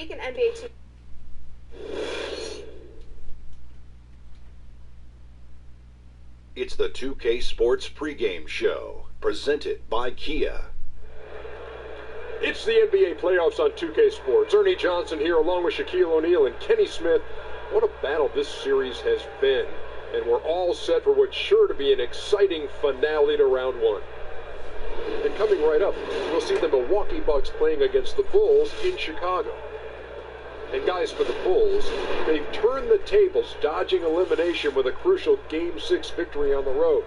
week in NBA 2K. It's the 2K Sports pregame show, presented by Kia. It's the NBA playoffs on 2K Sports. Ernie Johnson here along with Shaquille O'Neal and Kenny Smith. What a battle this series has been. And we're all set for what's sure to be an exciting finale to round one. And coming right up, we'll see the Milwaukee Bucks playing against the Bulls in Chicago. And guys, for the Bulls, they've turned the tables, dodging elimination with a crucial Game 6 victory on the road.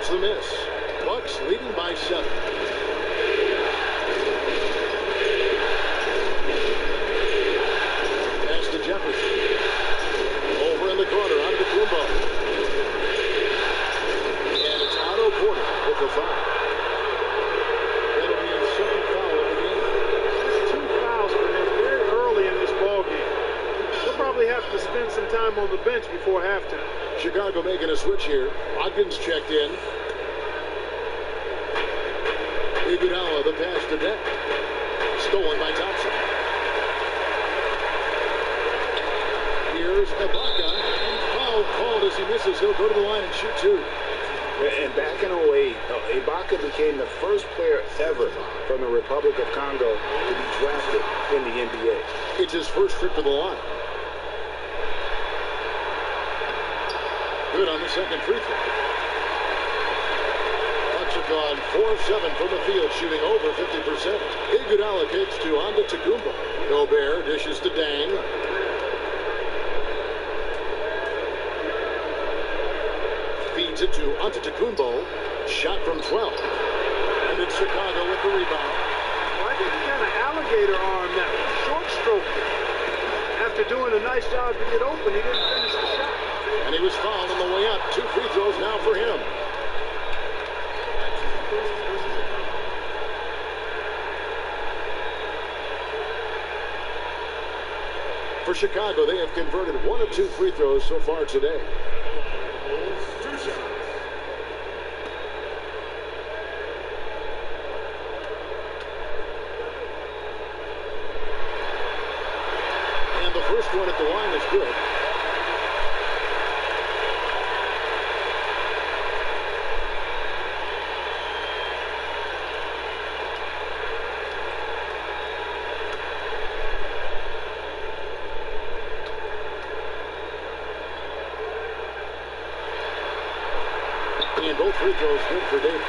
There's the miss. Bucks leading by 7. Pass to Jefferson. Over in the corner, on to Kumbo. And it's Otto Porter with the foul. That'll be his second foul of the game. That's 2 fouls for him very early in this ball game. He'll probably have to spend some time on the bench before halftime. Chicago making a switch here. Watkins checked in. Iguodala, the pass to Dent. Stolen by Thompson. Here's Ibaka. And foul called as he misses. He'll go to the line and shoot 2. And back in 08, Ibaka became the first player ever from the Republic of Congo to be drafted in the NBA. It's his first trip to the line. Good on the second free throw. Bucks have gone 4 of 7 from the field, shooting over 50%. Iguodala kicks to Antetokounmpo. Gobert dishes to Dang. Feeds it to Antetokounmpo. Shot from 12. And it's Chicago with the rebound. Well, I think he kind of alligator arm that one. Short stroke. After doing a nice job to get open, he didn't finish the shot. And he was fouled on the way up. 2 free throws now for him. For Chicago, they have converted 1 of 2 free throws so far today. And the first one at the line is good. And both free throws good for Davis.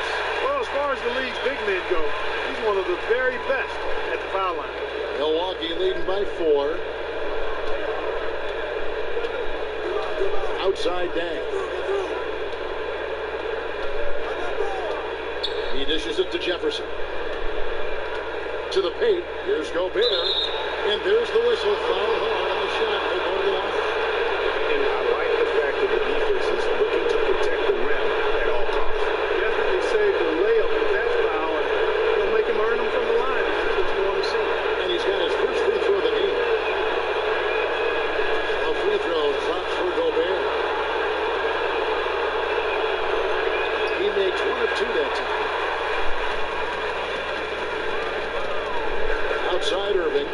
Well, as far as the league's big men go, he's one of the very best at the foul line. Milwaukee leading by 4. Outside Dang. He dishes it to Jefferson. To the paint. Here's Gobert. And there's the whistle. Foul hard on the shot. They go to the line. And I like the fact that the defense is looking to protect the rim at all costs. Definitely saved the layup with that foul, and he'll make him earn them from the line. That's what you want to see. And he's got his first free throw of the game. A free throw drops for Gobert. He makes 1 of 2 that time. Outside Irving.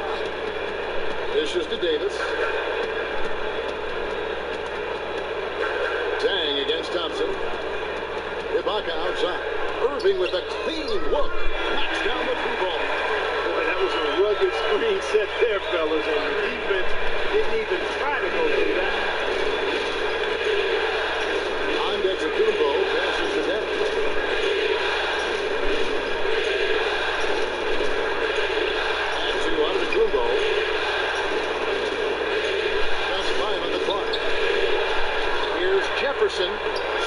Dishes to Davis. Dang against Thompson. Ibaka outside. Irving with a clean look. Knocks down the 3-ball. Boy, that was a rugged screen set there, fellas, and the defense didn't even try to go through that. Antetokounmpo passes to Dent. Back to Antetokounmpo. Just 5 on the clock. Here's Jefferson.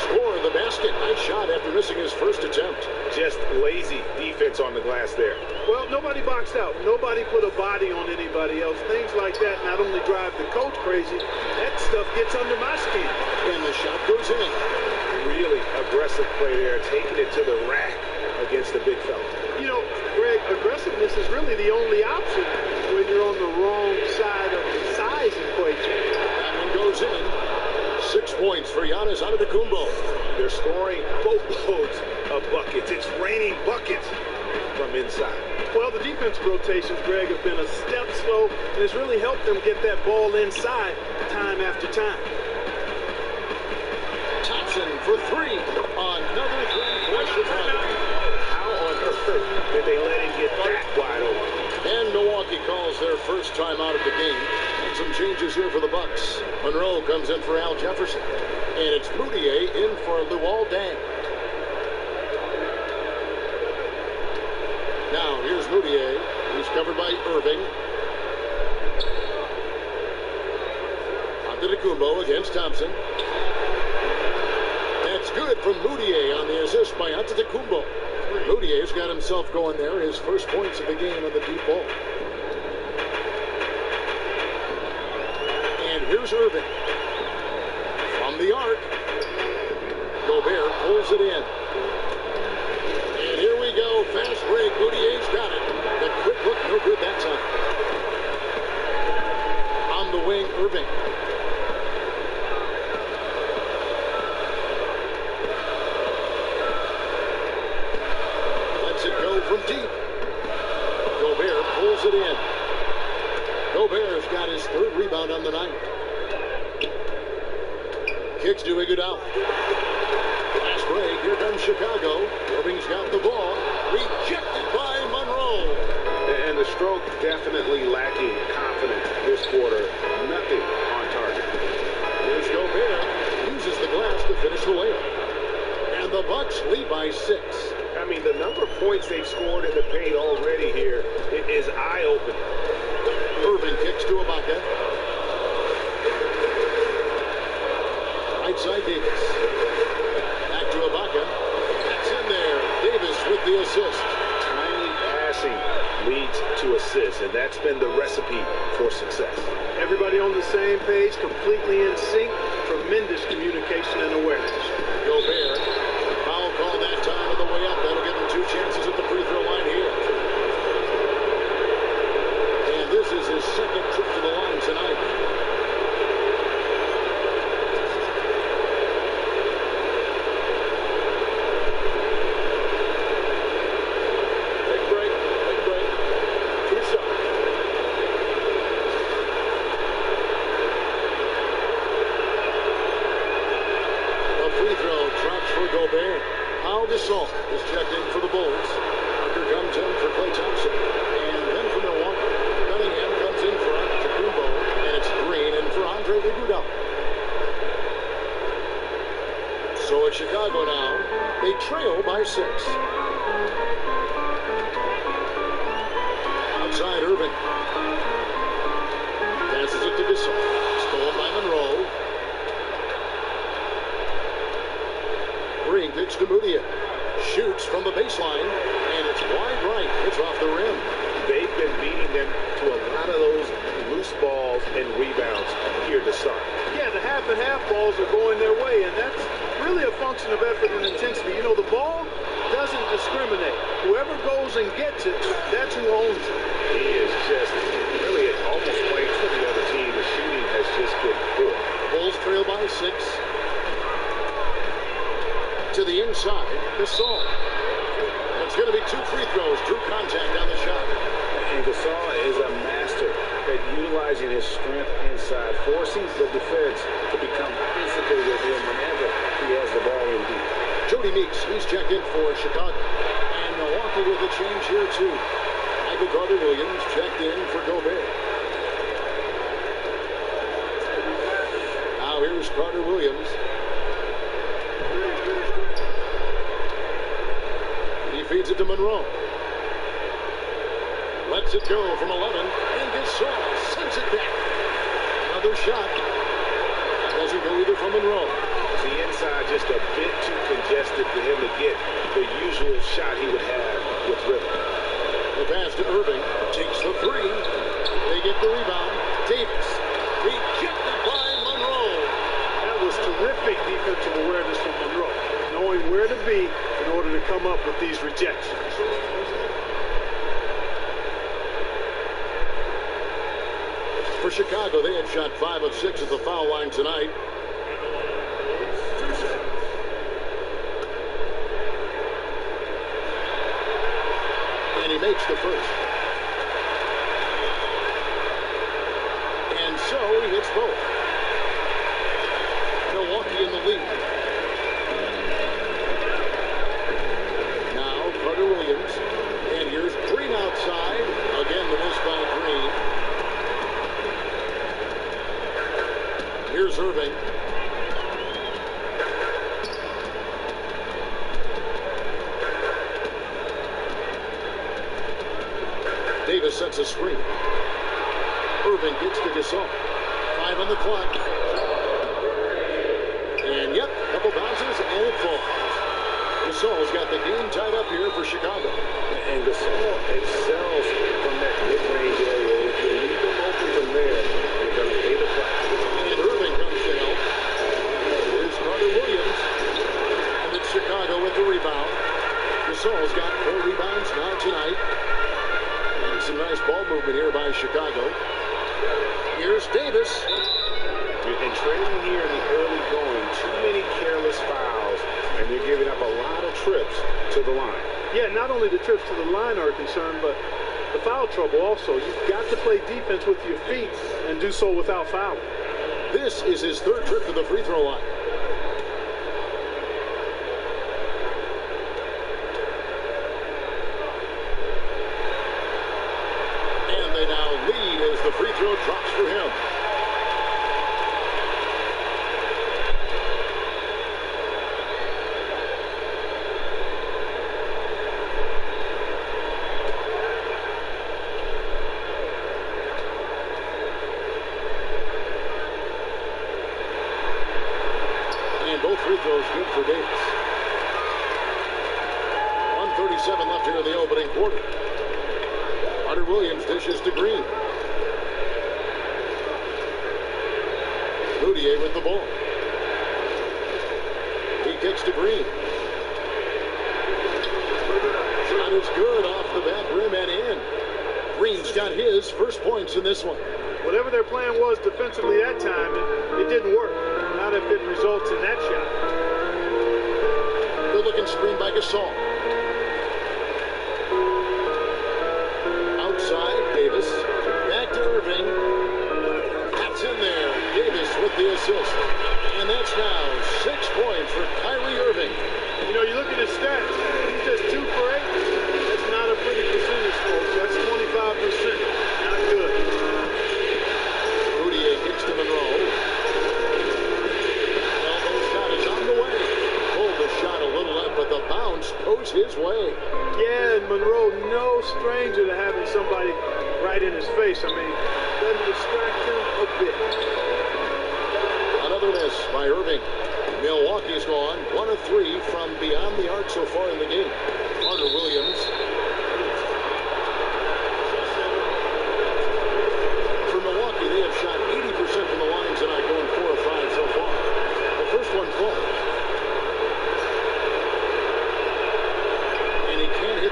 Score the basket. Nice shot after missing his first attempt. Just lazy defense on the glass there. Well, nobody boxed out. Nobody put a body on anybody else. Things like that not only drive the coach crazy, that stuff gets under my skin. And the shot goes in. Really aggressive play there, taking it to the rack against the big fella. You know, Greg, aggressiveness is really the only option when you're on the wrong side of the size equation. That one goes in. 6 points for Giannis Antetokounmpo. They're scoring boatloads of buckets. It's raining buckets from inside. Well, the defensive rotations, Greg, have been a step slow, and it's really helped them get that ball inside time after time. Thompson for 3. Another 3 for Chicago. How on earth did they let him get that wide open? And Milwaukee calls their first time out of the game. And some changes here for the Bucks. Monroe comes in for Al Jefferson. And it's Moutier in for Luol Deng. Now here's Moutier. He's covered by Irving. Antetokounmpo against Thompson. That's good from Moutier on the assist. by Antetokounmpo. Moutier's got himself going there. His first points of the game on the deep ball. And here's Irving. From the arc. Gobert pulls it in. And here we go. Fast break. Moutier's got it. The quick look, no good that time. On the wing, Irving. Lets it go from deep. Gobert pulls it in. Gobert's got his third rebound on the night. Kicks to Iguodala. Fast break. Here comes Chicago. Irving's got the ball. Rejected by Monroe. And the stroke definitely lacking confidence this quarter. Nothing on target. Here's Gobert. Uses the glass to finish the layup. And the Bucks lead by 6. I mean, the number of points they've scored in the paint already here is eye-opening. Irving kicks to Ibaka. Right side Davis. Back to Ibaka. That's in there. Davis with the assist. Timely passing leads to assists, and that's been the recipe for success. Everybody on the same page, completely in sync. Tremendous communication and awareness. Gobert. Foul call that time on the way up. That'll give him 2 chances at the free throw line here. And this is his second trip to the line tonight. Big break. Big break. 2 shots. A free throw drops for Gobert. Pau Gasol is checked in for the Bulls. Under comes in for Klay Thompson. And then for Milwaukee, Cunningham comes in for Antetokounmpo. And it's Green in for Andre Iguodala. So it's Chicago now. They trail by 6. Outside Irving. Passes it to Gasol. Stolen by Monroe. Green kicks to Moutier. Shoots from the baseline, and it's wide right. It's off the rim. They've been beating them to a lot of those loose balls and rebounds here to start. Yeah, the half and half balls are going their way, and that's really a function of effort and intensity. You know, the ball doesn't discriminate. Whoever goes and gets it, that's who owns it. He is just really almost playing for the other team. The shooting has just been poor. Bulls trail by 6. To the inside, Gasol. It's going to be 2 free throws. Drew contact on the shot. And Gasol is a master at utilizing his strength inside, forcing the defense to become physical with him whenever he has the ball in deep. Jody Meeks, he's checked in for Chicago. And Milwaukee with a change here, too. Michael Carter-Williams checked in for Gobert. Now here's Carter-Williams. Feeds it to Monroe. Lets it go from 11. And Gasol sends it back. Another shot. Doesn't go either from Monroe. The inside just a bit too congested for him to get the usual shot he would have with rhythm. The pass to Irving. Takes the 3. They get the rebound. Davis. Rejected by Monroe. That was terrific defensive awareness from Monroe. Knowing where to be in order to come up with these rejections. For Chicago, they had shot 5 of 6 at the foul line tonight. And he makes the first. And so he hits both. Milwaukee in the lead. Williams, and here's Green outside. Again, the miss by Green. Here's Irving. Davis sets a screen. Irving gets to Gasol. 5 on the clock. And yep, couple bounces, and it falls. Gasol's got the game tied up here for Chicago. And Gasol excels from that mid-range area. If you leave them open from there, you're going to pay the price. And Irving comes to help. Here's Carter Williams. And it's Chicago with the rebound. Gasol's got 4 rebounds now tonight. And some nice ball movement here by Chicago. Here's Davis. And trailing here in the early going, too many careless fouls, and you're giving up a lot of trips to the line. Yeah, not only the trips to the line are a concern, but the foul trouble also. You've got to play defense with your feet and do so without fouling. This is his 3rd trip to the free throw line. And they now lead as the free throw drops for him. Both free throws good for Davis. 1:37 left here in the opening quarter. Carter Williams dishes to Green. Moutier with the ball. He kicks to Green. Shot is good off the back rim and in. Green's got his first points in this one. Whatever their plan was defensively that time, it didn't work. Not if it results in that shot. Good looking screen by Gasol. Outside, Davis. Back to Irving. That's in there. Davis with the assist. And that's now 6 points for Kyrie Irving. You know, you look at his stats. He's just 2 for 8. That's not a pretty percentage, folks. That's 25%. Not good. Moutier kicks to Monroe. Shot a little left, but the bounce goes his way. Yeah, and Monroe, no stranger to having somebody right in his face. I mean, doesn't distract him a bit. Another miss by Irving. Milwaukee's gone 1 of 3 from beyond the arc so far in the game. Carter Williams. For Milwaukee, they have shot 80% from the line tonight, going 4 of 5 so far. The first one falls.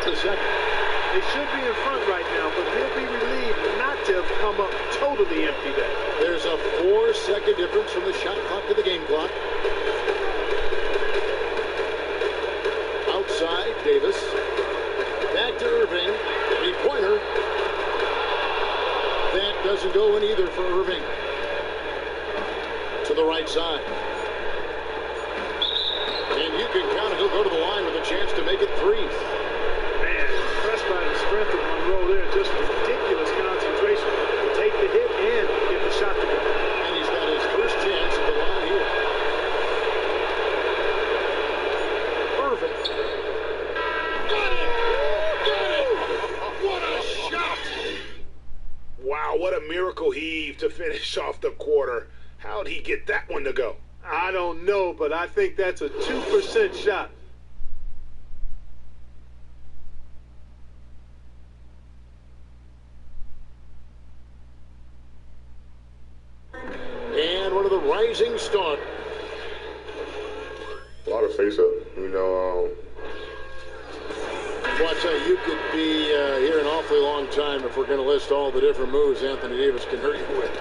The second. They should be in front right now, but he'll be relieved not to have come up totally empty there. There's a 4-second difference from the shot clock to the game clock. Outside, Davis. Back to Irving. 3-pointer. That doesn't go in either for Irving. To the right side. And you can count it. He'll go to the line with a chance to make it 3. By the strength of Monroe there, just ridiculous concentration. Take the hit and get the shot to go. And he's got his first chance at the line here. Perfect. Got it! Got it! What a shot! Wow, what a miracle heave to finish off the quarter. How'd he get that one to go? I don't know, but I think that's a 2% shot. Rising start. A lot of face-up, you know. Well, I tell you, you could be here an awfully long time if we're going to list all the different moves Anthony Davis can hurt you with.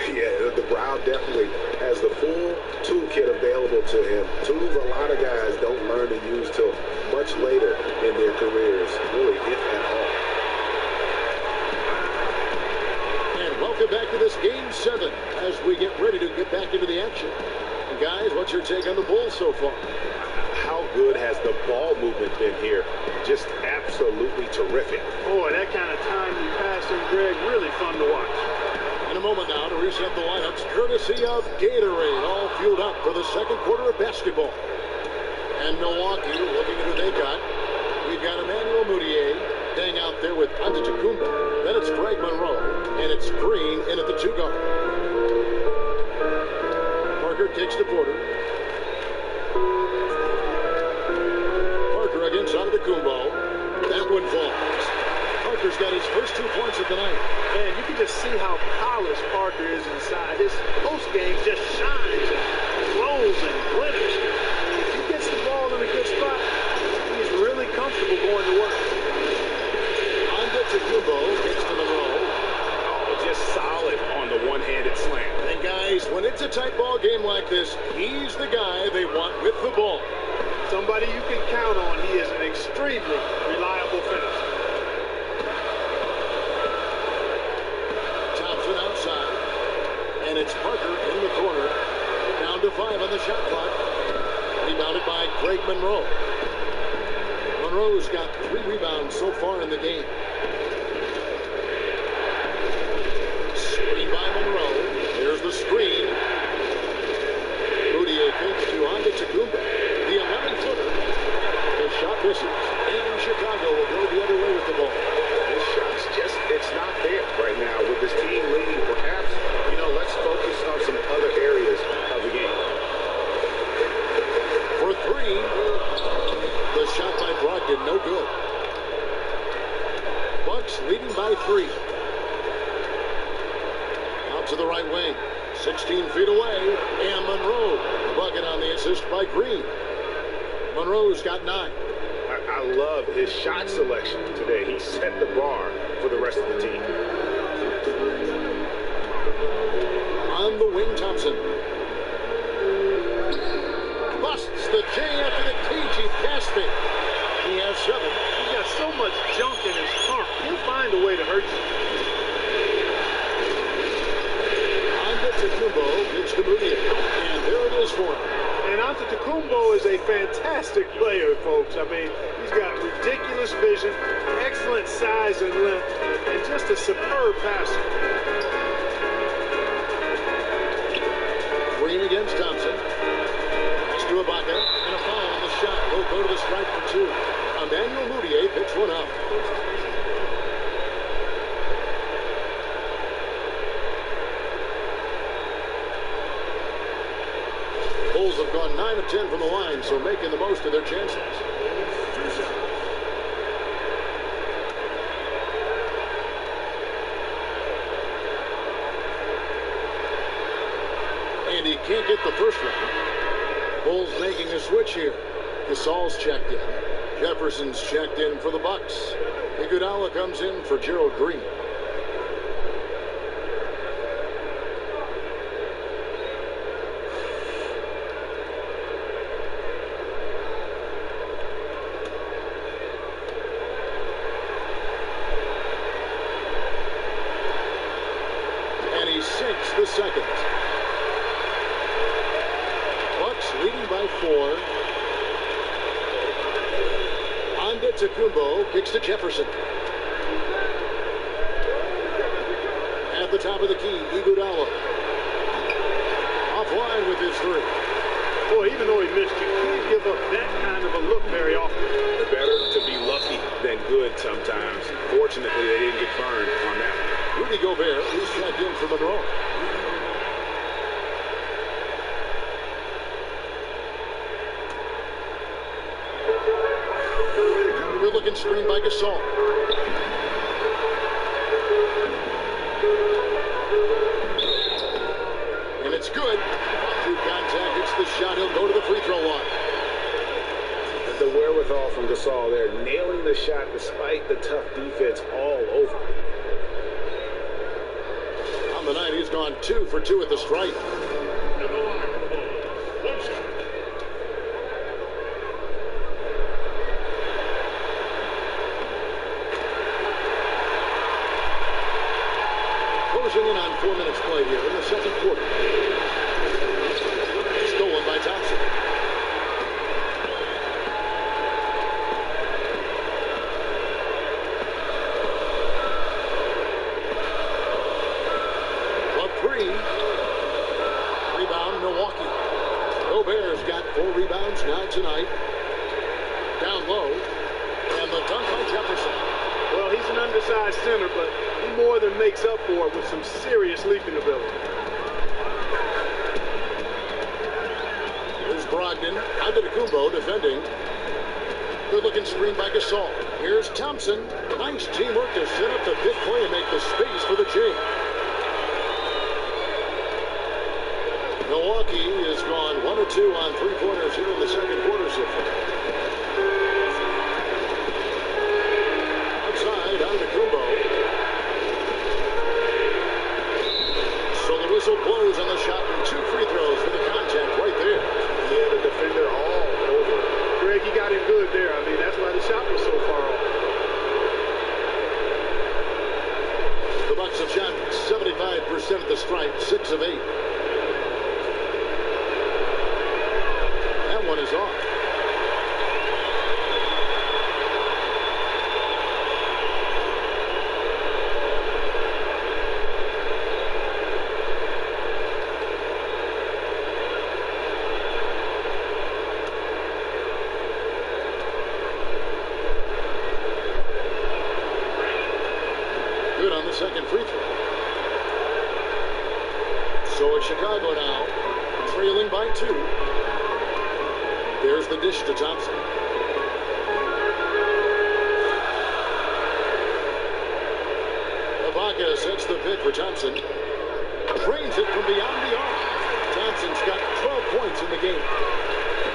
Yeah, the Brow definitely has the full toolkit available to him. Tools a lot of guys don't learn to use till much later in their careers, really, if at all. Welcome back to this Game 7 as we get ready to get back into the action. And guys, what's your take on the Bulls so far? How good has the ball movement been here? Just absolutely terrific. Boy, that kind of timely passing, Greg, really fun to watch. In a moment now to reset the lineups, courtesy of Gatorade, all fueled up for the second quarter of basketball. And Milwaukee, looking at who they got, we've got Emmanuel Moutier staying out there with Antetokounmpo. Then it's Greg Monroe, and it's Green in at the 2 guard. Parker kicks to Porter. against Antetokounmpo. That one falls. Parker's got his first 2 points of the night. Man, you can just see how polished Parker is inside. His post game just shines and glows and glitters. If he gets the ball in a good spot, he's really comfortable going to work. Antetokounmpo gets to Monroe. Oh, just solid on the one-handed slam. And guys, when it's a tight ball game like this, he's the guy they want with the ball. Somebody you can count on. He is an extremely reliable finisher. Thompson outside. And it's Parker in the corner. Down to 5 on the shot clock. Rebounded by Greg Monroe. Monroe's got 3 rebounds so far in the game. Screen by Monroe. There's the screen. Mudiay fakes to Antetokounmpo. The 11-footer. The shot misses. And Chicago will go the other way with the ball. This shot's just, it's not there right now. With this team leading, perhaps, let's focus on some other areas of the game. For 3. The shot by Brogdon, no good. Bucks leading by 3. Out to the right wing. 16 feet away. And Monroe. Bucket on the assist by Green. Monroe's got 9. I love his shot selection today. He set the bar for the rest of the team. On the wing, Thompson. Busts the J after the TG past it. He has 7. He's got so much junk in his trunk. He'll find a way to hurt you. Antetokounmpo gets to Mudiay. And there it is for him. And Antetokounmpo is a fantastic player, folks. I mean, he's got ridiculous vision, excellent size and length, and just a superb passer. Green against Thompson. Pass to Ibaka, and a foul on the shot. Will go to the strike for 2. Emmanuel Mudiay picks one up. Bulls have gone 9 of 10 from the line, so making the most of their chances. And he can't get the first one. Bulls making a switch here. Gasol's checked in. Jefferson's checked in for the Bucks. Iguodala comes in for Gerald Green. Sinks the second. Bucks leading by 4. Antetokounmpo kicks to Jefferson. At the top of the key, Iguodala. Offline with his 3. Boy, even though he missed, you can't give up that kind of a look very often. Better to be lucky than good sometimes. Fortunately, they didn't get burned on that one. Rudy Gobert is checked in for Monroe. Good looking screen by Gasol. And it's good. Through contact, hits the shot. He'll go to the free throw line. The wherewithal from Gasol there, nailing the shot despite the tough defense all over. On the night, he's gone 2 for 2 at the stripe. Closing in on 4 minutes played here in the second quarter. Stolen by Thompson. Rebound, Milwaukee. Gobert's got 4 rebounds now tonight. Down low. And the dunk by Jefferson. Well, he's an undersized center, but he more than makes up for it with some serious leaping ability. Here's Brogdon. Antetokounmpo defending. Good-looking screen by Gasol. Here's Thompson. Nice teamwork to set up the big play and make the space for the J. Milwaukee has gone 1 of 2 on three-pointers here in the second quarter so far. Outside, Antetokounmpo. So the whistle blows on the shot and 2 free throws for the contact right there. Yeah, the defender all over. Greg, he got him good there. I mean, that's why the shot was so far off. The Bucks have shot 75% at the stripe, 6 of 8. That one is off. Good on the second free throw. So it's Chicago now, trailing by 2. There's the dish to Thompson. Ibaka sets the pick for Thompson. Drains it from beyond the arc. Thompson's got 12 points in the game.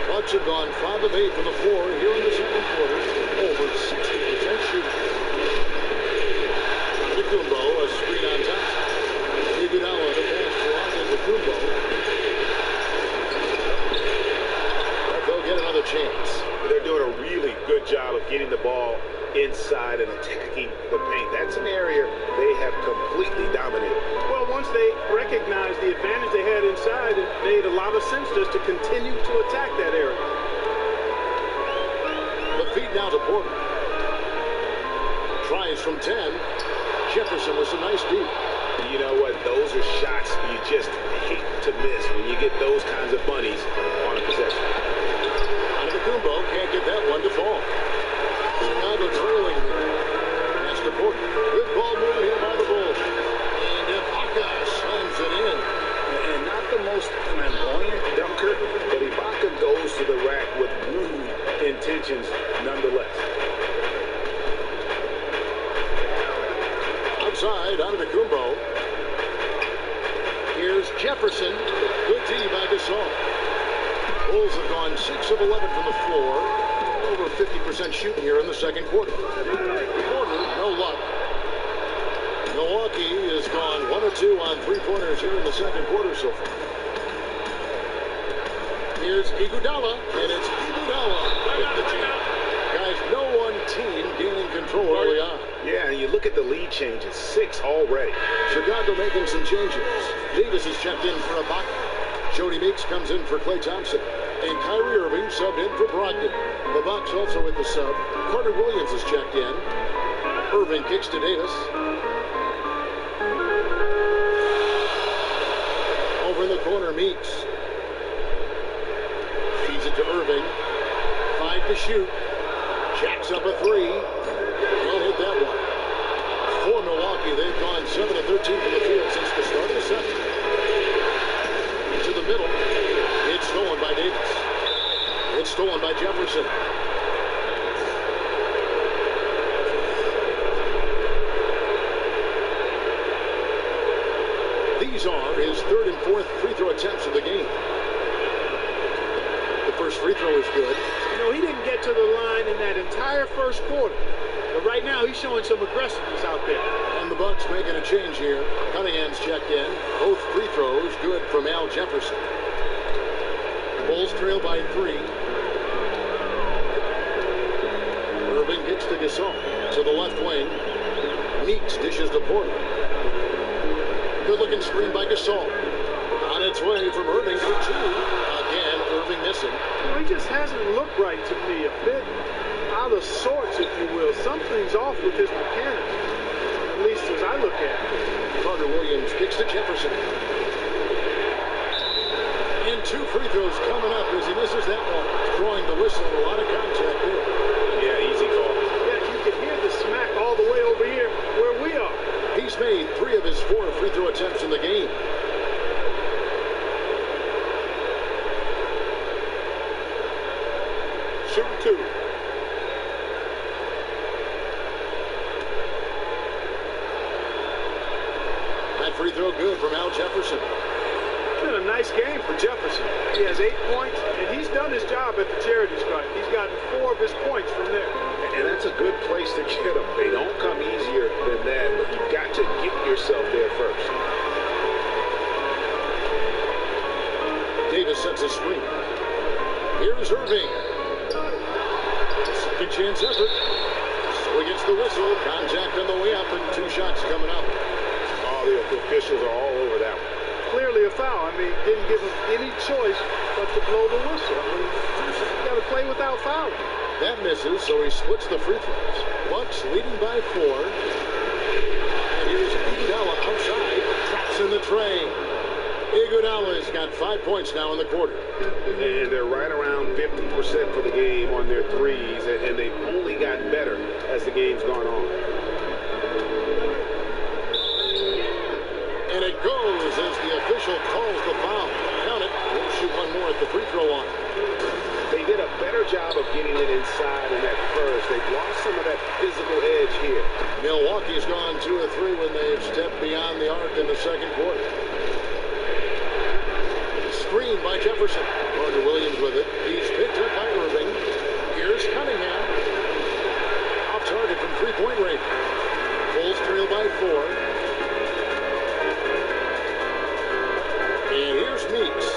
Bucks have gone 5 of 8 from the floor here in the second quarter. Over 60% shooting. Antetokounmpo, a screen on Thompson. Iguodala the pass to Antetokounmpo. They'll get another chance. They're doing a really good job of getting the ball inside and attacking the paint. That's an area they have completely dominated. Well, once they recognized the advantage they had inside, it made a lot of sense just to continue to attack that area. The feed now to Porter. Tries from 10. Jefferson with some nice deep. You know what? Those are shots you just hate to miss when you get those kinds of bunnies on a possession. Antetokounmpo can't get that one to fall. Chicago trailing. That's to Porter. Good ball movement here by the Bulls. And Ibaka slams it in. And not the most flamboyant dunker, but Ibaka goes to the rack with rude intentions nonetheless. Outside, Antetokounmpo. Here's Jefferson. Good D by Gasol. Bulls have gone 6 of 11 from the floor. Over 50% shooting here in the second quarter. Porter, no luck. Milwaukee has gone 1 of 2 on three-pointers here in the second quarter so far. Here's Iguodala, and it's Iguodala with the jam. Guys, no one team gaining control early on. Yeah, and you look at the lead changes, 6 already. Chicago making some changes. Davis is checked in for Ibaka. Jody Meeks comes in for Klay Thompson. And Kyrie Irving subbed in for Brogdon. The Bucks also with the sub. Carter Williams is checked in. Irving kicks to Davis. Over in the corner, Meeks. Feeds it to Irving. 5 to shoot. Jacks up a 3. Don't hit that one. For Milwaukee, they've gone 7 of 13 from the field since the start of the second. To the middle. It's stolen by Davis. It's stolen by Jefferson. These are his 3rd and 4th free throw attempts of the game. The first free throw is good. You know, he didn't get to the line in that entire first quarter. But right now, he's showing some aggressiveness out there. And the Bucks making a change here. Cunningham's checked in. Both free throws good from Al Jefferson. Bulls trail by 3. Irving gets to Gasol. To the left wing. Meeks dishes to Porter. Good-looking screen by Gasol. On its way from Irving for 2. Again, Irving missing. You know, he just hasn't looked right to me. A bit out of sorts, if you will. Something's off with his mechanics. At least as I look at it. Carter Williams kicks to Jefferson. And 2 free throws coming up as he misses that one. Throwing the whistle, a lot of contact there. Yeah, easy call. Yeah, you can hear the smack all the way over here where we are. He's made 3 of his 4 free throw attempts in the game. Shooting 2. free throw good from Al Jefferson. It's been a nice game for Jefferson. He has 8 points, and he's done his job at the charity stripe. He's gotten 4 of his points from there. And that's a good place to get them. They don't come easier than that, but you've got to get yourself there first. Davis sets a screen. Here's Irving. Second chance effort. So he gets the whistle. Contact on the way up, and 2 shots coming up. Oh, the officials are all over that one. Clearly a foul. I mean, didn't give him any choice but to blow the whistle. I mean, you got to play without fouling. That misses, so he splits the free throws. Bucks leading by 4. And here's Iguodala outside. Traps in the tray. Iguodala's got 5 points now in the quarter. And they're right around 50% for the game on their threes, and they've only gotten better as the game's gone on. And it goes as the official calls the foul. Count it. We'll shoot one more at the free throw line. They did a better job of getting it inside in that first. They've lost some of that physical edge here. Milwaukee's gone 2 of 3 when they've stepped beyond the arc in the second quarter. Screen by Jefferson. Carter Williams with it. He's picked up by Irving. Here's Cunningham. Off target from three-point range. Bulls trail by 4. And here's Meeks.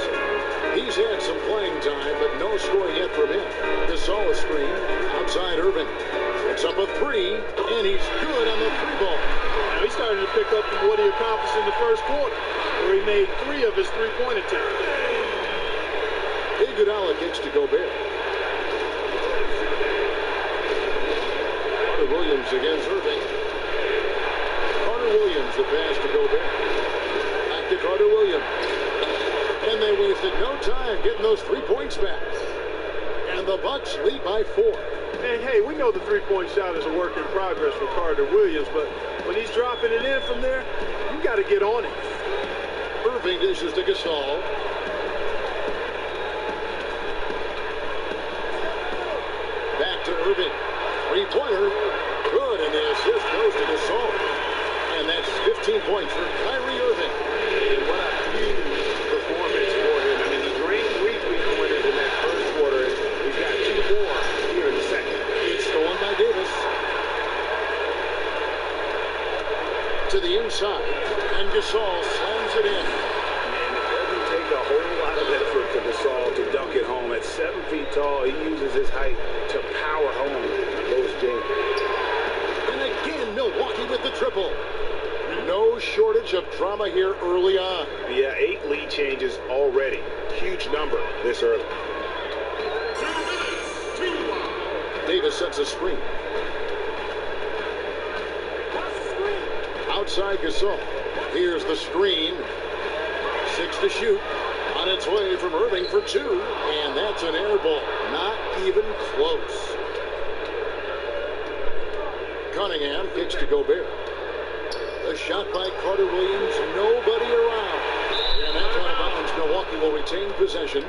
He's had some playing time, but no score yet from him. Gasol a screen. Outside Irving. It's up a 3, and he's good on the 3-ball. Now he's starting to pick up from what he accomplished in the first quarter, where he made 3 of his 3-point attempts. Iguodala kicks to Gobert. Carter Williams against Irving. Carter Williams, the pass to Gobert. Back to Carter Williams. And they wasted no time getting those 3 points back. And the Bucks lead by 4. And hey, we know the 3-point shot is a work in progress for Carter Williams, but when he's dropping it in from there, you got to get on it. Irving dishes to Gasol. Back to Irving. 3-pointer. Good, and the assist goes to Gasol. And that's 15 points for Kyrie Irving. And what a huge performance for him. I mean, he drained 3 3-pointers in that first quarter, and he's got 2 more here in the second. It's stolen by Davis. To the inside, and Gasol slams it in. And it doesn't take a whole lot of effort for Gasol to dunk it home. At 7 feet tall, he uses his height to power home those games. And again, Milwaukee with the triple. No shortage of drama here early on. Yeah, 8 lead changes already. Huge number this early. Davis sets a screen. Outside Gasol. Here's the screen. 6 to shoot. On its way from Irving for 2. And that's an air ball. Not even close. Cunningham kicks to Gobert. A shot by Carter Williams. Nobody around. And that's out of bounds. Milwaukee will retain possession.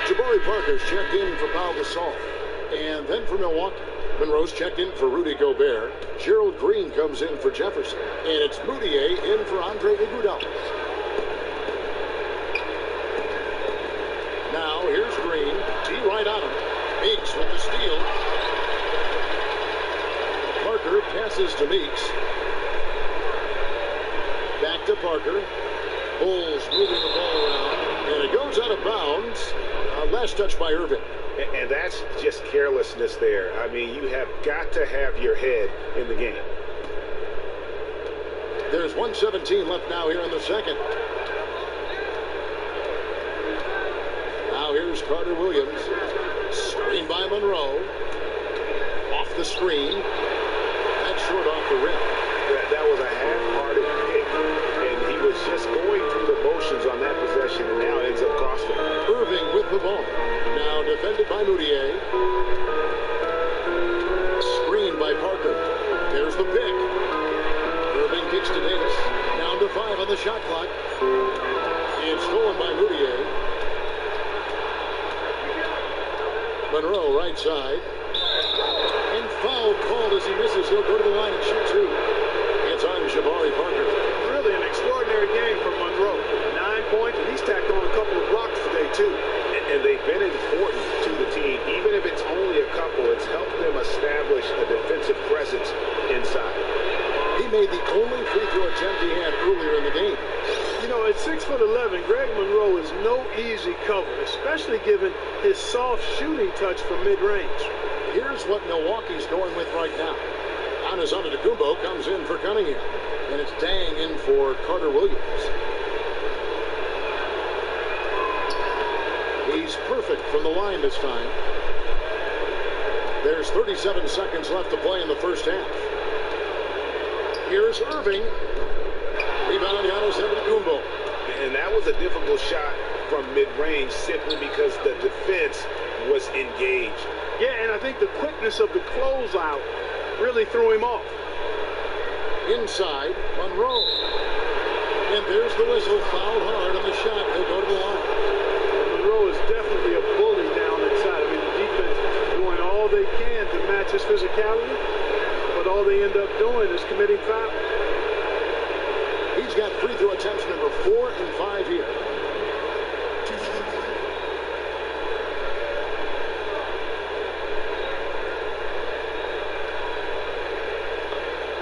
Jabari Parker's checked in for Pau Gasol. And then for Milwaukee, Monroe's checked in for Rudy Gobert. Gerald Green comes in for Jefferson. And it's Moutier in for Andre Iguodala. Now here's Green. T right on him. Meeks with the steal. Parker passes to Meeks. Back to Parker. Bulls moving the ball around. And it goes out of bounds. Last touch by Irving. And that's just carelessness there. I mean, you have got to have your head in the game. There's 1:17 left now here in the second. Now here's Carter Williams. Screen by Monroe. Off the screen. That's short off the rim. That was a half-hearted pick. And he was just going through the motions on that possession and now ends up costing him. Irving with the ball. Now defended by Moutier. Screen by Parker. There's the pick. Irving kicks to Davis. Down to 5 on the shot clock. It's stolen by Moutier. Monroe right side. And foul called as he misses. He'll go to the line and shoot 2. That's on Jabari Parker. Really an extraordinary game for Monroe. 9 points, and he's tacked on a couple of blocks today, too. And they've been important to the team. Even if it's only a couple, it's helped them establish a defensive presence inside. He made the only free throw attempt he had earlier in the game. You know, at 6'11", Greg Monroe is no easy cover, especially given his soft shooting touch from mid-range. Here's what Milwaukee's going with right now. Giannis Antetokounmpo comes in for Cunningham. And it's Dang in for Carter Williams. He's perfect from the line this time. There's 37 seconds left to play in the first half. Here's Irving. Rebound Giannis Antetokounmpo. And that was a difficult shot from mid-range simply because the defense was engaged. Yeah, and I think the quickness of the closeout really threw him off. Inside, Monroe. And there's the whistle. Fouled hard on the shot. He'll go to the line. Monroe is definitely a bully down inside. I mean, the defense doing all they can to match his physicality, but all they end up doing is committing foul. He's got free throw attempts number 4 and 5 here.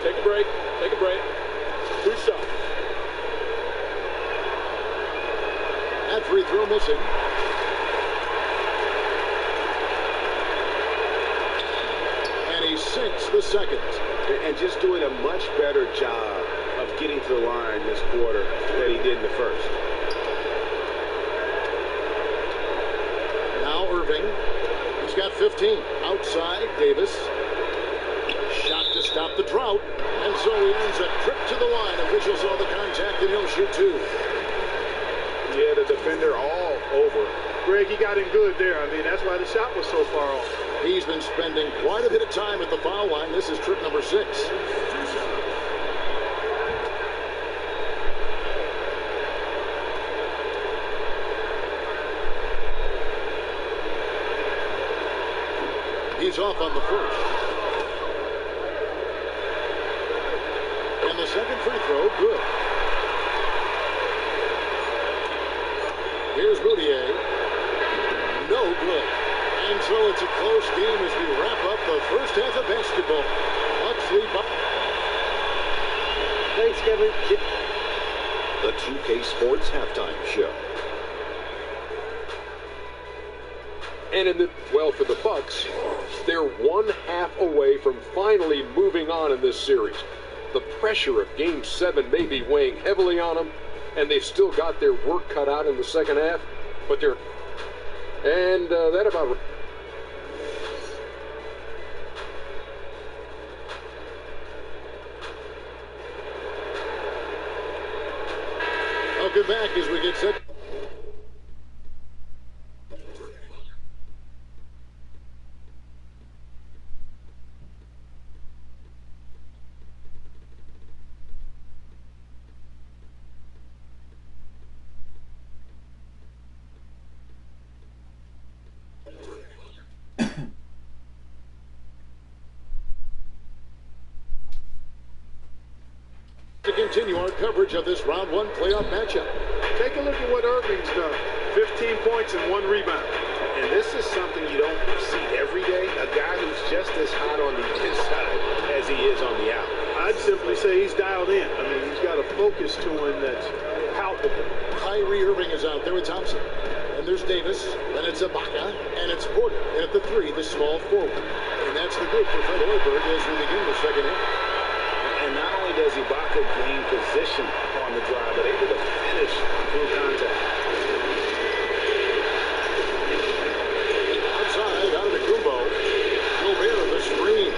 Take a break. Take a break. 2 shots. That free throw missing. And he sinks the second. And just doing a much better job of getting to the line this quarter than he did in the first. Now Irving. He's got 15. Outside, Davis. Shot to stop the drought. And so he earns a trip to the line. Officials saw the contact and he'll shoot 2. Yeah, the defender all over. Greg, he got him good there. I mean, that's why the shot was so far off. He's been spending quite a bit of time at the foul line. This is trip number 6. He's off on the first. And the second free throw, good. Here's Moutier. No good. And so it's a close game as we wrap up the first half of basketball. Bucks lead by. Thanks, Kevin. The 2K Sports Halftime Show. And well, for the Bucks, they're 1/2 away from finally moving on in this series. The pressure of Game 7 may be weighing heavily on them, and they've still got their work cut out in the second half, but they're... And that about... Welcome back as we get set. To continue our coverage of this round 1 playoff matchup. Take a look at what Irving's done. 15 points and 1 rebound. And this is something you don't see every day. A guy who's just as hot on the inside as he is on the out. I'd simply say he's dialed in. I mean, he's got a focus to him that's palpable. Kyrie Irving is out there with Thompson. And there's Davis. Then it's Ibaka. And it's Porter. And at the 3, the small forward. And that's the group for Fred Hoiberg as we begin the second half. And not only does Ibaka gain position on the drive, but able to finish through contact. Outside, Antetokounmpo. Gobert the screen.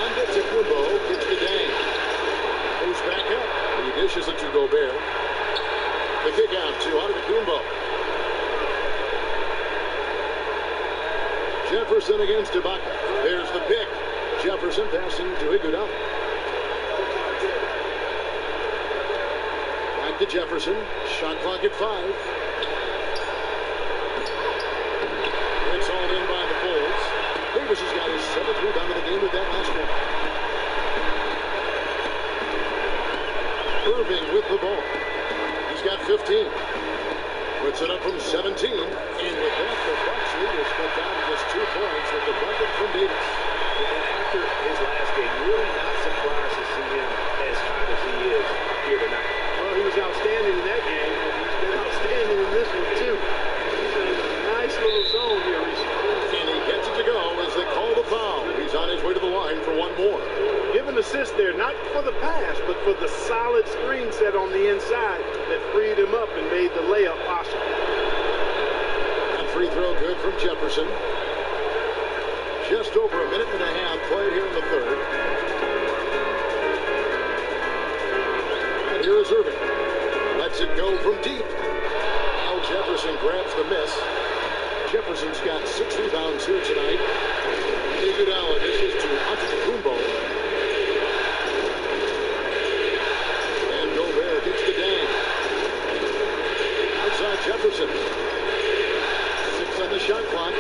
Antetokounmpo gets the Dang. Moves back up. He dishes it to Gobert. The kick out to Antetokounmpo. Jefferson against Ibaka. There's the pick. Jefferson passing to Iguodala. Back to Jefferson. Shot clock at 5. It's all in by the Bulls. Davis has got his 7th rebound of the game with that last one. 15. Puts it up from 17. And with that, the Bucks lead is cut down to just 2 points with the bucket from Davis. And after his last game, really not surprised to see him as hot as he is here tonight. Well, he was outstanding in that game, and he's been outstanding in this one, too. He's in a nice little zone here recently. And he gets it to go as they call the foul. He's on his way to the line for one more. Give an assist there, not for the pass, but for the solid screen set on the inside that freed him up and made the layup possible. And free throw good from Jefferson. Just over a minute and a half played here in the third. And here is Irving. Lets it go from deep. Al Jefferson grabs the miss. Jefferson's got 6 rebounds here tonight. Iguodala dishes to Antetokounmpo. And Gobert gets to Dang. Outside Jefferson. 6 on the shot clock.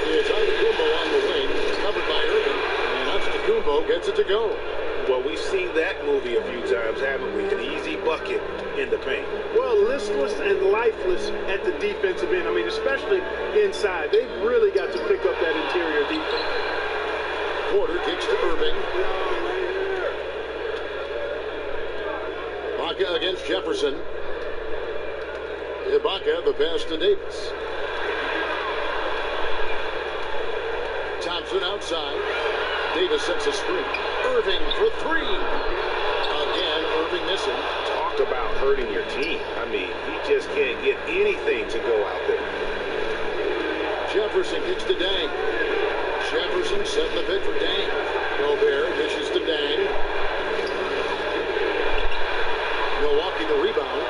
It's Antetokounmpo on the wing, covered by Irving. And Antetokounmpo gets it to go. Well, we've seen that movie a few times, haven't we? An easy bucket in the paint. Well, listless and lifeless at the defensive end. I mean, especially inside. They've really got to pick up that interior defense. Porter kicks to Irving. Ibaka against Jefferson. Ibaka, the pass to Davis. Thompson outside. Davis sets a screen. Irving for 3. Again, Irving missing. Talk about hurting your team. I mean, he just can't get anything to go out there. Jefferson kicks to Dang. Jefferson setting the pick for Dang. Gobert dishes to Dang. Milwaukee the rebound.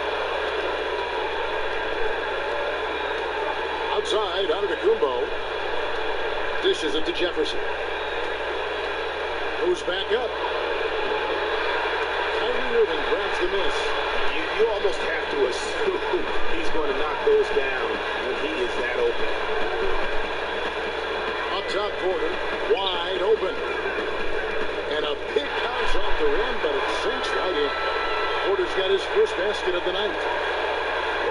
Outside, Antetokounmpo. Dishes it to Jefferson. Moves back up. Kyrie Irving grabs the miss. You almost have to assume he's going to knock those down when he is that open. Up top Porter, wide open. And a big bounce off the rim, but it sinks right in. Porter's got his first basket of the night.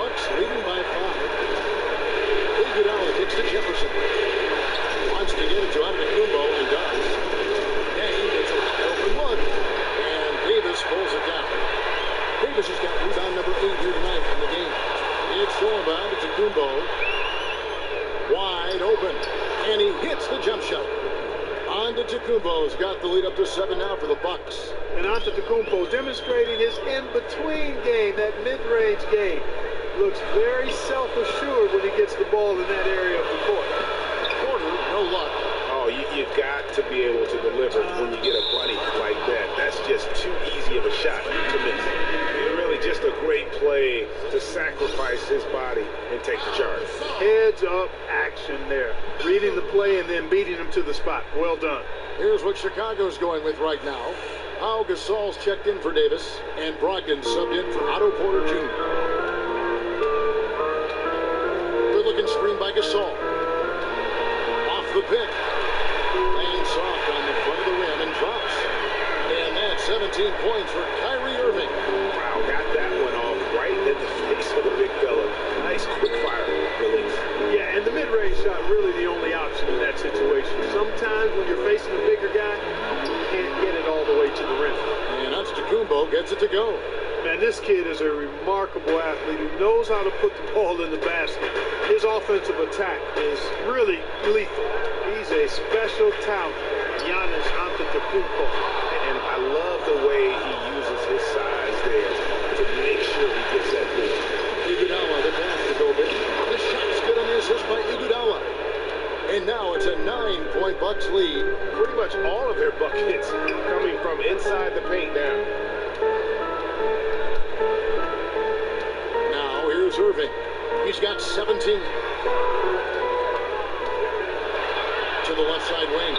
Bucks leading by 5. Iguodala kicks to Jefferson. Wants to get it to Antetokounmpo and does. Dang gets a wide open look. And Davis pulls it down. Davis has got rebound number 8 here tonight in the game. It's stolen by Antetokounmpo. Wide open. And he hits the jump shot. Antetokounmpo's got the lead up to 7 now for the Bucks. And Antetokounmpo demonstrating his in-between game, that mid-range game. Looks very self-assured when he gets the ball in that area of the court. Porter, no luck. Oh, you've got to be able to deliver when you get a bunny like that. That's just too easy of a shot to miss. Really just a great play to sacrifice his body and take the charge. Heads-up action there. Reading the play and then beating him to the spot. Well done. Here's what Chicago's going with right now. Pau Gasol's checked in for Davis, and Brogdon subbed in for Otto Porter Jr. Good-looking screen by Gasol. Off the pick. Laying soft on the front of the rim and drops. And that's 17 points for Kyrie Irving. Wow, got that one off right in the face of the big fella. Nice quick fire release. Yeah, and the mid-range shot really the only option in that situation. Sometimes when you're facing a bigger guy, you can't get it all the way to the rim. And Antetokounmpo gets it to go. Man, this kid is a remarkable athlete who knows how to put the ball in the basket. His offensive attack is really lethal. He's a special talent, Giannis Antetokounmpo. And I love the way he uses his size there to make sure he gets that lead. Iguodala, the pass to Gobert. The shot's good on the assist by Iguodala. And now it's a 9-point Bucks lead. Pretty much all of their buckets coming from inside the paint now. Now here's Irving. He's got 17. To the left side wing.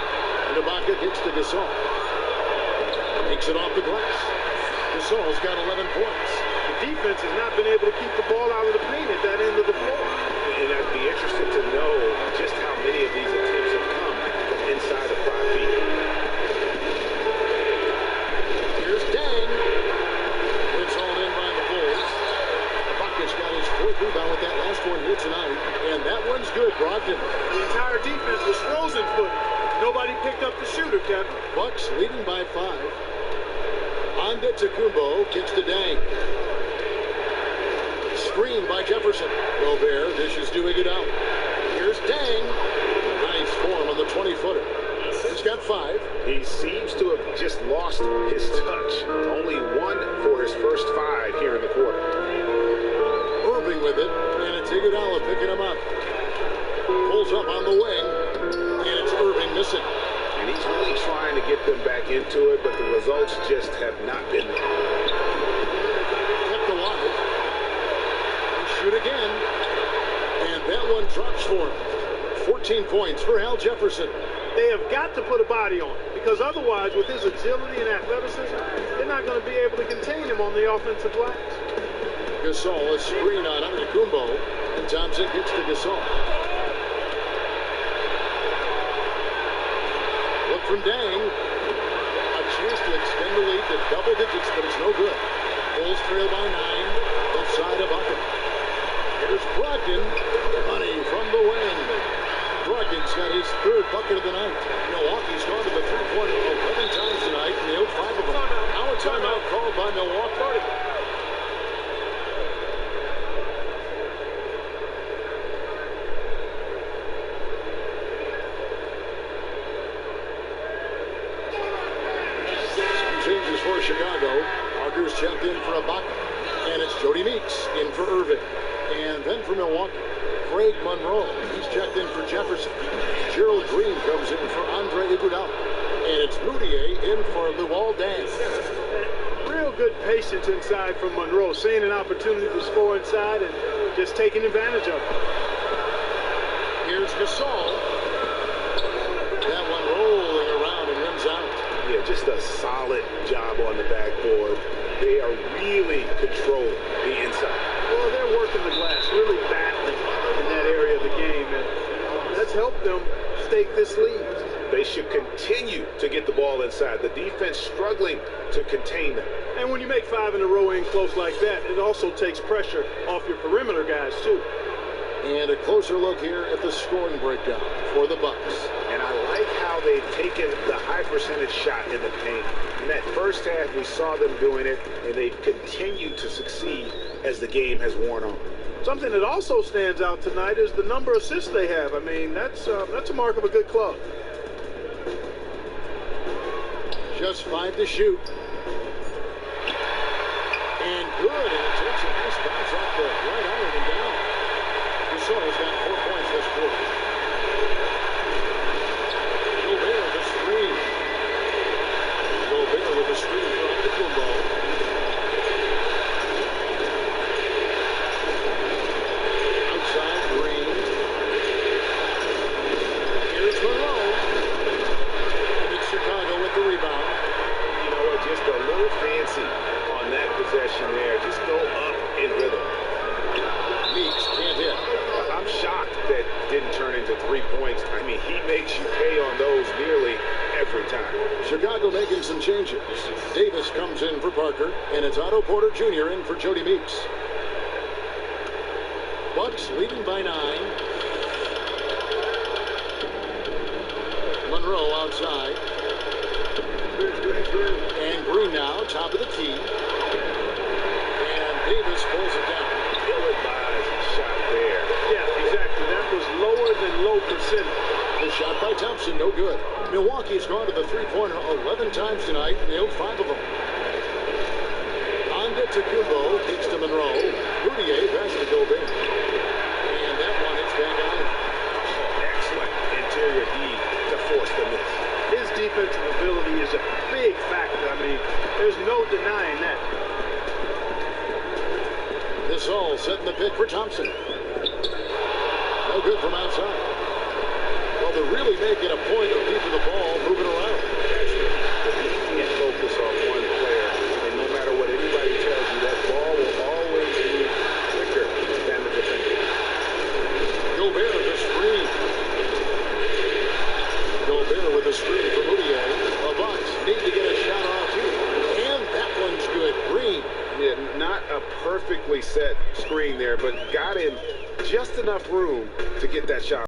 And Ibaka gets to Gasol. Takes it off the glass. Gasol's got 11 points. The defense has not been able to keep the ball out of the paint at that end of the floor. And I'd be interested to know just how many of these attempts have come from inside of 5 feet. Here's Dang. Brogdon. The entire defense was frozen footed. Nobody picked up the shooter, Kevin. Bucks leading by 5. Antetokounmpo kicks to Dang. Screen by Jefferson. Gobert dishes to Iguodala. Here's Dang. Nice form on the 20-footer. He's got 5. He seems to have just lost his touch. Only 1 for his first 5 here in the quarter. Irving with it, and it's Iguodala picking him up. Pulls up on the wing, and it's Irving missing. And he's really trying to get them back into it, but the results just have not been there. Kept alive. They shoot again, and that one drops for him. 14 points for Al Jefferson. They have got to put a body on it, because otherwise, with his agility and athleticism, they're not going to be able to contain him on the offensive glass. Gasol, a screen on Antetokounmpo, and Thompson gets to Gasol. Look from Dang. A chance to extend the lead to double digits, but it's no good. Bulls trail by 9. Left side of Bucket. Here's Brogdon. Money from the wing. Brogdon's got his 3rd bucket of the night. Milwaukee's gone to the three-pointer 11 times tonight, nailed 5 of them. Now a timeout called by Milwaukee. Changes for Chicago. Parker's checked in for Ibaka. And it's Jody Meeks in for Irving. And then for Milwaukee, Craig Monroe. He's checked in for Jefferson. Gerald Green comes in for Andre Iguodala. And it's Moutier in for Luol Deng. Real good patience inside from Monroe, seeing an opportunity to score inside and just taking advantage of it. Here's Gasol. That one rolling around and rims out. Yeah, just a solid job on the backboard. They are really controlling the inside. Well, they're working the glass, really battling in that area of the game, and that's helped them stake this lead. They should continue to get the ball inside. The defense struggling to contain them. And when you make 5 in a row in close like that, it also takes pressure off your perimeter guys, too. And a closer look here at the scoring breakdown for the Bucks. And I like how they've taken the high percentage shot in the paint. In that first half, we saw them doing it, and they've continued to succeed as the game has worn on. Something that also stands out tonight is the number of assists they have. I mean, that's a mark of a good club. Just 5 to shoot. And good, and it takes a nice bounce off the right iron and down. Gasol's got 4 points this quarter. Gobert with a screen. Gobert with a screen for Antetokounmpo. Outside, Green. Here's Monroe. And it's Chicago with the rebound. You know what, just a little fancy on that possession there. Just go up in rhythm. Meeks can't hit. I'm shocked that didn't turn into 3 points. I mean, he makes you pay on those nearly every time. Chicago making some changes. Davis comes in for Parker, and it's Otto Porter Jr. in for Jody Meeks. Bucks leading by 9. Monroe outside. And Green now, top of the key. And Davis pulls it down. Ill-advised shot there. Yeah, exactly. That was lower than low percentage. The shot by Thompson, no good. Milwaukee's gone to the three-pointer 11 times tonight, nailed 5 of them. Antetokounmpo kicks to Monroe. Moutier passes to Gobert. And that one hits back on. Excellent interior D to force the miss. His defensive ability is a big factor. I mean, there's no denying that. This all setting the pick for Thompson. No good from outside. Well, they're really making a point of keeping the ball moving around. You can't focus on one player, and no matter what anybody tells you, that ball will always be quicker than the defender. Gobert with a screen. Gobert with a screen for Moutier. The Bucks need to get a shot off too. And that one's good. Green. Yeah, not a perfectly set screen there, but got him just enough room to get that shot.